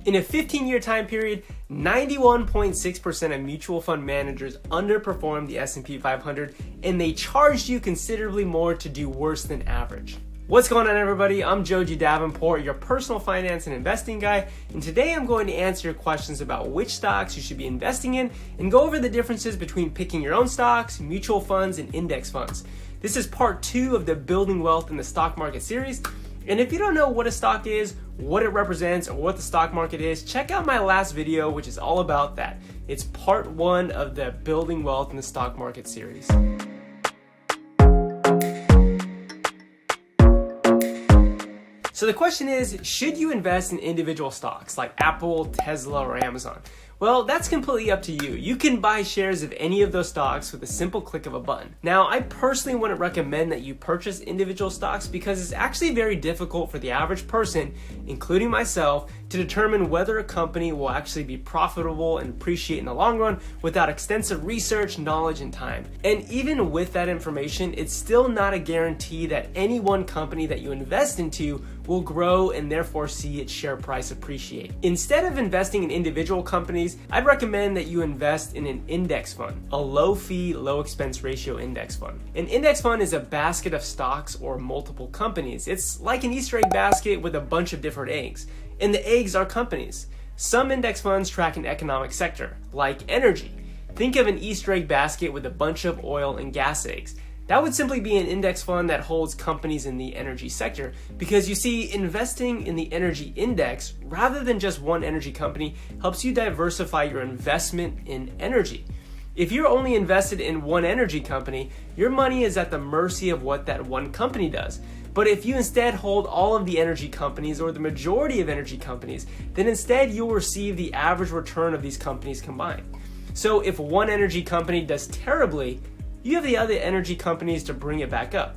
In a 15-year time period, 91.6% of mutual fund managers underperformed the S&P 500, and they charged you considerably more to do worse than average. What's going on, everybody? I'm Joji Davenport, your personal finance and investing guy, and today I'm going to answer your questions about which stocks you should be investing in and go over the differences between picking your own stocks, mutual funds, and index funds. This is part 2 of the Building Wealth in the Stock Market series. And if you don't know what a stock is, what it represents, or what the stock market is, check out my last video, which is all about that. It's part 1 of the Building Wealth in the Stock Market series. So the question is, should you invest in individual stocks like Apple, Tesla, or Amazon? Well, that's completely up to you. You can buy shares of any of those stocks with a simple click of a button. Now, I personally wouldn't recommend that you purchase individual stocks because it's actually very difficult for the average person, including myself, to determine whether a company will actually be profitable and appreciate in the long run without extensive research, knowledge, and time. And even with that information, it's still not a guarantee that any one company that you invest into will grow and therefore see its share price appreciate. Instead of investing in individual companies, I'd recommend that you invest in an index fund, a low fee, low expense ratio index fund. An index fund is a basket of stocks or multiple companies. It's like an Easter egg basket with a bunch of different eggs, and the eggs are companies. Some index funds track an economic sector, like energy. Think of an Easter egg basket with a bunch of oil and gas eggs. That would simply be an index fund that holds companies in the energy sector, because you see, investing in the energy index rather than just one energy company helps you diversify your investment in energy. If you're only invested in one energy company, your money is at the mercy of what that one company does. But if you instead hold all of the energy companies or the majority of energy companies, then instead you'll receive the average return of these companies combined. So if one energy company does terribly, you have the other energy companies to bring it back up.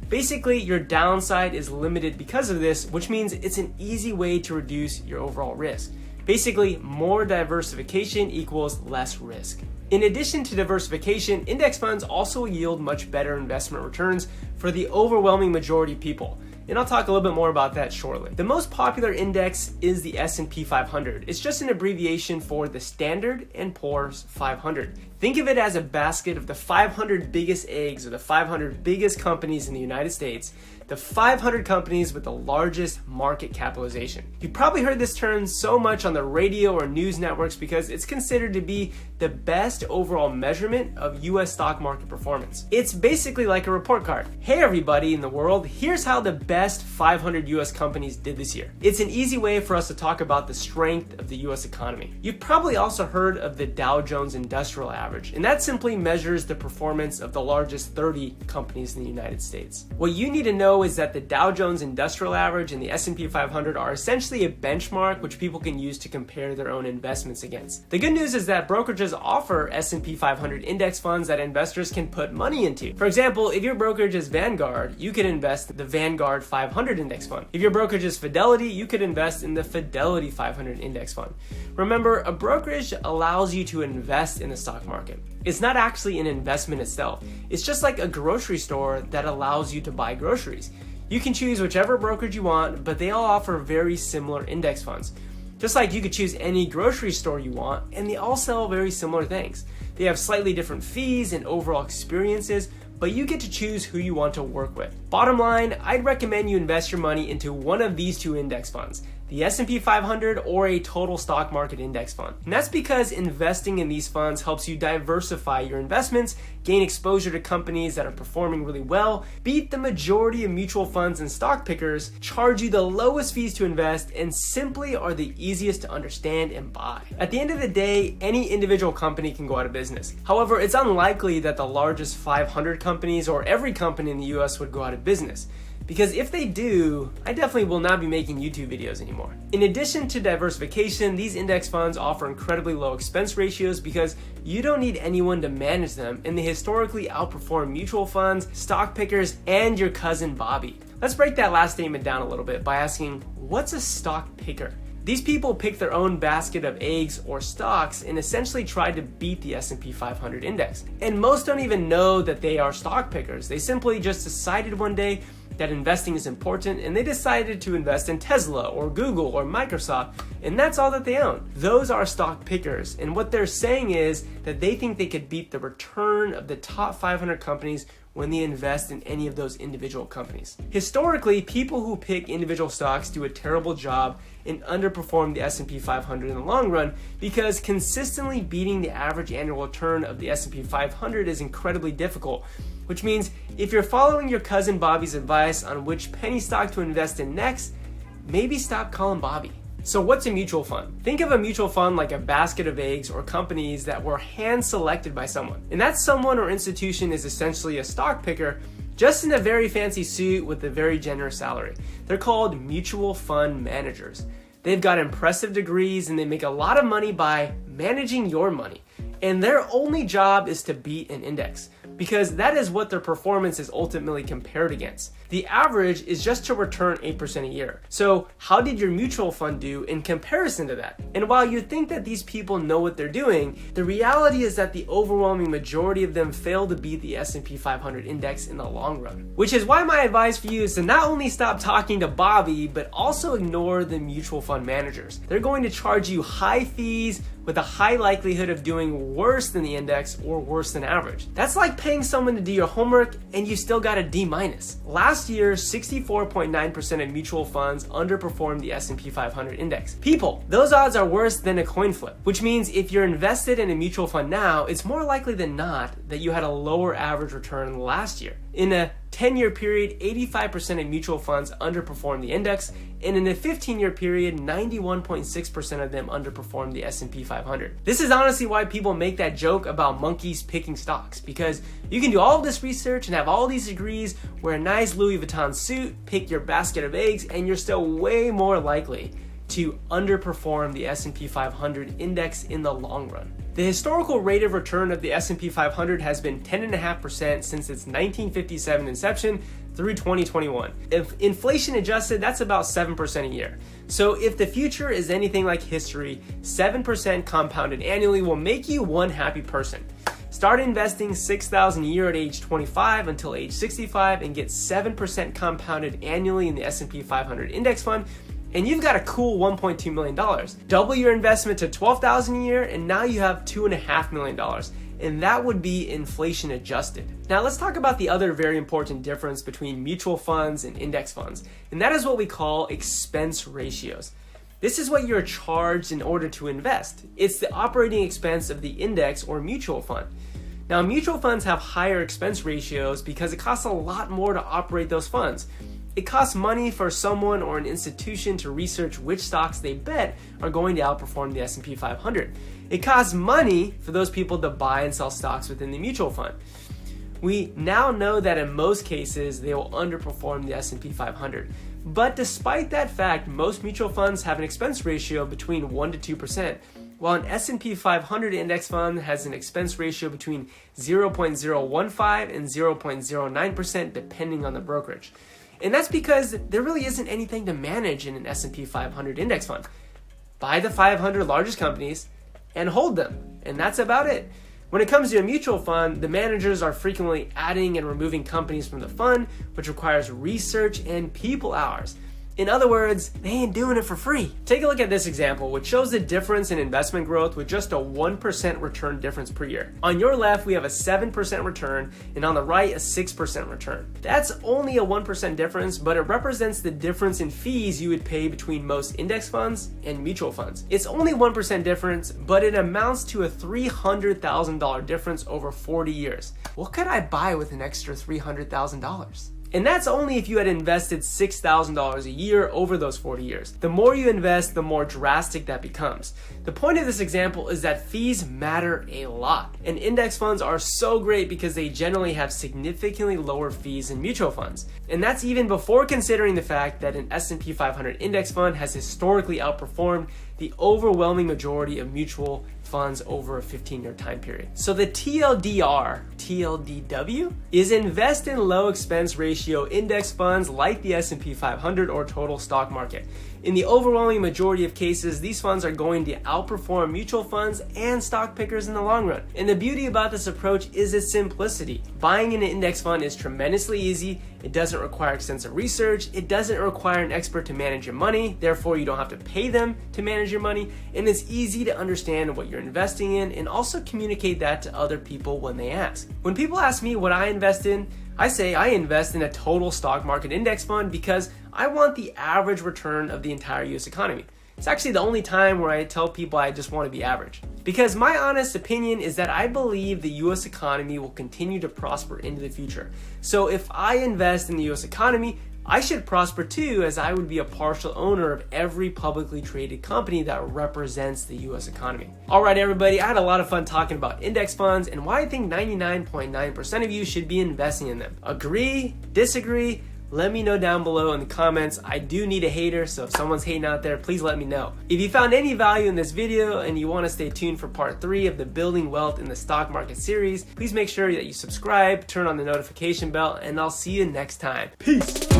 Basically, your downside is limited because of this, which means it's an easy way to reduce your overall risk. Basically, more diversification equals less risk. In addition to diversification, index funds also yield much better investment returns for the overwhelming majority of people. And I'll talk a little bit more about that shortly. The most popular index is the S&P 500. It's just an abbreviation for the Standard & Poor's 500. Think of it as a basket of the 500 biggest eggs or the 500 biggest companies in the United States, the 500 companies with the largest market capitalization. You probably heard this term so much on the radio or news networks because it's considered to be the best overall measurement of US stock market performance. It's basically like a report card. Hey everybody in the world, here's how the best 500 US companies did this year. It's an easy way for us to talk about the strength of the US economy. You've probably also heard of the Dow Jones Industrial Average, and that simply measures the performance of the largest 30 companies in the United States. What you need to know is that the Dow Jones Industrial Average and the S&P 500 are essentially a benchmark which people can use to compare their own investments against. The good news is that brokerages offer S&P 500 index funds that investors can put money into. For example, if your brokerage is Vanguard, you can invest in the Vanguard 500 index fund. If your brokerage is Fidelity, you could invest in the Fidelity 500 index fund. Remember, a brokerage allows you to invest in the stock market. It's not actually an investment itself. It's just like a grocery store that allows you to buy groceries. You can choose whichever brokerage you want, but they all offer very similar index funds. Just like you could choose any grocery store you want, and they all sell very similar things. They have slightly different fees and overall experiences, but you get to choose who you want to work with. Bottom line, I'd recommend you invest your money into one of these two index funds, the S&P 500 or a total stock market index fund. And that's because investing in these funds helps you diversify your investments, gain exposure to companies that are performing really well, beat the majority of mutual funds and stock pickers, charge you the lowest fees to invest, and simply are the easiest to understand and buy. At the end of the day, any individual company can go out of business. However, it's unlikely that the largest 500 companies or every company in the US would go out of business. Because if they do, I definitely will not be making YouTube videos anymore. In addition to diversification, these index funds offer incredibly low expense ratios because you don't need anyone to manage them, and they historically outperform mutual funds, stock pickers, and your cousin Bobby. Let's break that last statement down a little bit by asking, what's a stock picker? These people pick their own basket of eggs or stocks and essentially try to beat the S&P 500 index. And most don't even know that they are stock pickers. They simply just decided one day that investing is important and they decided to invest in Tesla or Google or Microsoft, and that's all that they own. Those are stock pickers, and what they're saying is that they think they could beat the return of the top 500 companies when they invest in any of those individual companies. Historically, people who pick individual stocks do a terrible job and underperform the S&P 500 in the long run because consistently beating the average annual return of the S&P 500 is incredibly difficult, which means if you're following your cousin Bobby's advice on which penny stock to invest in next, maybe stop calling Bobby. So what's a mutual fund? Think of a mutual fund like a basket of eggs or companies that were hand-selected by someone. And that someone or institution is essentially a stock picker, just in a very fancy suit with a very generous salary. They're called mutual fund managers. They've got impressive degrees and they make a lot of money by managing your money. And their only job is to beat an index, because that is what their performance is ultimately compared against. The average is just to return 8% a year. So how did your mutual fund do in comparison to that? And while you think that these people know what they're doing, the reality is that the overwhelming majority of them fail to beat the S&P 500 index in the long run. Which is why my advice for you is to not only stop talking to Bobby, but also ignore the mutual fund managers. They're going to charge you high fees with a high likelihood of doing worse than the index or worse than average. That's like paying someone to do your homework and you still got a D-. Last year, 64.9% of mutual funds underperformed the S&P 500 index. People, those odds are worse than a coin flip, which means if you're invested in a mutual fund now, it's more likely than not that you had a lower average return last year. In a 10-year period, 85% of mutual funds underperformed the index, and in a 15-year period, 91.6% of them underperformed the S&P 500. This is honestly why people make that joke about monkeys picking stocks, because you can do all of this research and have all these degrees, wear a nice Louis Vuitton suit, pick your basket of eggs, and you're still way more likely to underperform the S&P 500 index in the long run. The historical rate of return of the S&P 500 has been 10.5% since its 1957 inception through 2021. If inflation adjusted, that's about 7% a year. So if the future is anything like history, 7% compounded annually will make you one happy person. Start investing $6,000 a year at age 25 until age 65 and get 7% compounded annually in the S&P 500 index fund, and you've got a cool $1.2 million. Double your investment to $12,000 a year, and now you have $2.5 million. And that would be inflation adjusted. Now let's talk about the other very important difference between mutual funds and index funds, and that is what we call expense ratios. This is what you're charged in order to invest. It's the operating expense of the index or mutual fund. Now, mutual funds have higher expense ratios because it costs a lot more to operate those funds. It costs money for someone or an institution to research which stocks they bet are going to outperform the S&P 500. It costs money for those people to buy and sell stocks within the mutual fund. We now know that in most cases, they will underperform the S&P 500. But despite that fact, most mutual funds have an expense ratio between 1% to 2%, while an S&P 500 index fund has an expense ratio between 0.015 and 0.09% depending on the brokerage. And that's because there really isn't anything to manage in an S&P 500 index fund. Buy the 500 largest companies and hold them, and that's about it. When it comes to a mutual fund, the managers are frequently adding and removing companies from the fund, which requires research and people hours. In other words, they ain't doing it for free. Take a look at this example, which shows the difference in investment growth with just a 1% return difference per year. On your left, we have a 7% return, and on the right, a 6% return. That's only a 1% difference, but it represents the difference in fees you would pay between most index funds and mutual funds. It's only 1% difference, but it amounts to a $300,000 difference over 40 years. What could I buy with an extra $300,000? And that's only if you had invested $6,000 a year over those 40 years. The more you invest, the more drastic that becomes. The point of this example is that fees matter a lot. And index funds are so great because they generally have significantly lower fees than mutual funds. And that's even before considering the fact that an S&P 500 index fund has historically outperformed the overwhelming majority of mutual funds over a 15-year time period. So the TLDW is invest in low expense ratio index funds like the S&P 500 or total stock market. In the overwhelming majority of cases, these funds are going to outperform mutual funds and stock pickers in the long run. And the beauty about this approach is its simplicity. Buying an index fund is tremendously easy. It doesn't require extensive research. It doesn't require an expert to manage your money. Therefore, you don't have to pay them to manage your money. And it's easy to understand what you're investing in and also communicate that to other people when they ask. When people ask me what I invest in, I say I invest in a total stock market index fund because I want the average return of the entire US economy. It's actually the only time where I tell people I just want to be average. Because my honest opinion is that I believe the US economy will continue to prosper into the future. So if I invest in the US economy, I should prosper too, as I would be a partial owner of every publicly traded company that represents the US economy. All right, everybody, I had a lot of fun talking about index funds and why I think 99.9% of you should be investing in them. Agree? Disagree? Let me know down below in the comments. I do need a hater, so if someone's hating out there, please let me know. If you found any value in this video and you want to stay tuned for part 3 of the Building Wealth in the Stock Market series, please make sure that you subscribe, turn on the notification bell, and I'll see you next time. Peace!